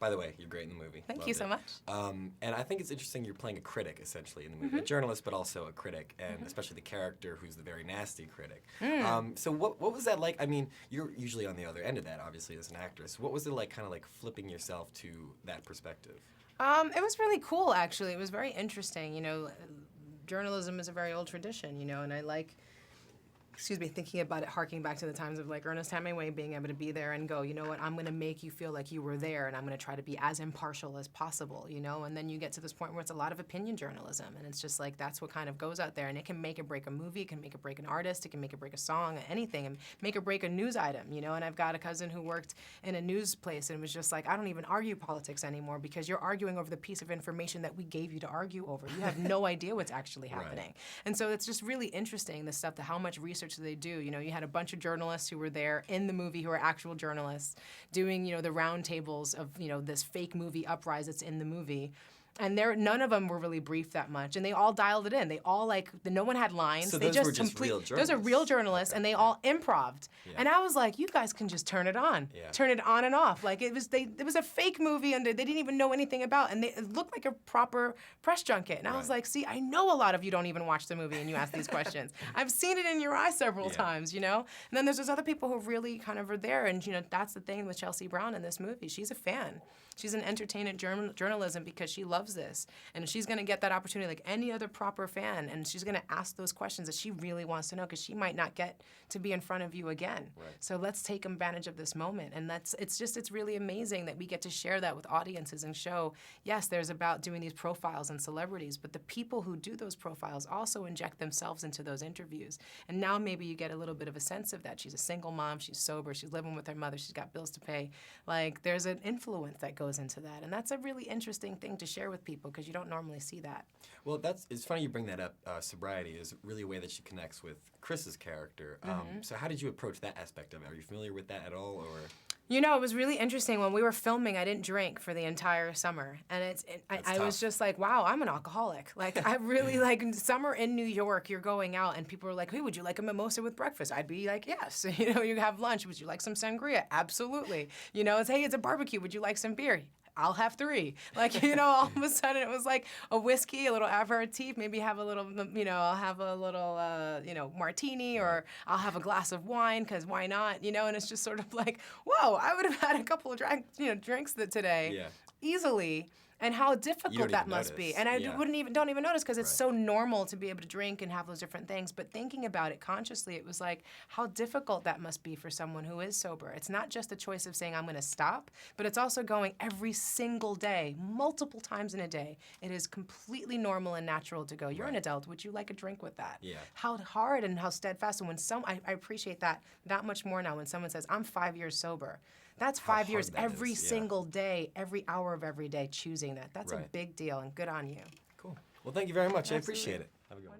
By the way, you're great in the movie. Thank Loved you so it. much. And I think it's interesting you're playing a critic, essentially, in the movie. A journalist, but also a critic, and especially the character who's the very nasty critic. So what was that like? I mean, you're usually on the other end of that, obviously, as an actress. What was it like, kind of like flipping yourself to that perspective? It was really cool, actually. It was very interesting. You know, journalism is a very old tradition, you know, and I like, thinking about it, harking back to the times of like Ernest Hemingway being able to be there and go, you know what, I'm gonna make you feel like you were there, and I'm gonna try to be as impartial as possible, you know? And then you get to this point where it's a lot of opinion journalism, and it's just like, that's what kind of goes out there, and it can make or break a movie, it can make or break an artist, it can make or break a song, anything, and make or break a news item, you know? And I've got a cousin who worked in a news place and was just like, I don't even argue politics anymore because you're arguing over the piece of information that we gave you to argue over. You have no idea what's actually happening. Right. And so it's just really interesting, the stuff, how much research they do. You know, you had a bunch of journalists who were there in the movie who are actual journalists doing, you know, the round tables of, you know, this fake movie Uprise that's in the movie. And none of them were really briefed that much, and they all dialed it in. They all no one had lines. So they those were just real journalists. Those are real journalists, Okay. and they all improv'd. Yeah. And I was like, you guys can just turn it on, turn it on and off. Like it was a fake movie, and they didn't even know anything about, and it looked like a proper press junket. And I was like, see, I know a lot of you don't even watch the movie, and you ask these questions. I've seen it in your eyes several times, you know. And then there's those other people who really kind of are there, and you know, that's the thing with Chelsea Brown in this movie. She's a fan. She's an entertainment journalism because she loves this. And she's gonna get that opportunity like any other proper fan, and she's gonna ask those questions that she really wants to know because she might not get to be in front of you again. Right. So let's take advantage of this moment. And it's really amazing that we get to share that with audiences and show, yes, there's about doing these profiles and celebrities, but the people who do those profiles also inject themselves into those interviews. And now maybe you get a little bit of a sense of that. She's a single mom, she's sober, she's living with her mother, she's got bills to pay. Like, there's an influence that goes into that. And that's a really interesting thing to share with people because you don't normally see that. Well, it's funny you bring that up. Sobriety is really a way that she connects with Chris's character. So how did you approach that aspect of it? Are you familiar with that at all, or? You know, it was really interesting. When we were filming, I didn't drink for the entire summer. And I was just like, wow, I'm an alcoholic. Like, I really, like, summer in New York, you're going out, and people are like, hey, would you like a mimosa with breakfast? I'd be like, yes. You know, you have lunch. Would you like some sangria? Absolutely. You know, it's, hey, it's a barbecue. Would you like some beer? I'll have 3. Like, you know, all of a sudden it was like a whiskey, a little aperitif, maybe have a little, you know, I'll have a little, you know, martini, or I'll have a glass of wine, because why not, you know, and it's just sort of like, whoa, I would have had a couple of drinks today easily. And how difficult that must be. And I don't even notice because it's so normal to be able to drink and have those different things. But thinking about it consciously, it was like how difficult that must be for someone who is sober. It's not just the choice of saying I'm gonna stop, but it's also going every single day, multiple times in a day. It is completely normal and natural to go, you're an adult, would you like a drink with that? Yeah. How hard and how steadfast. And when I appreciate that much more now when someone says, I'm 5 years sober. That's 5 years every single day, every hour of every day choosing that. That's a big deal, and good on you. Cool. Well, thank you very much. I appreciate it. Have a good one.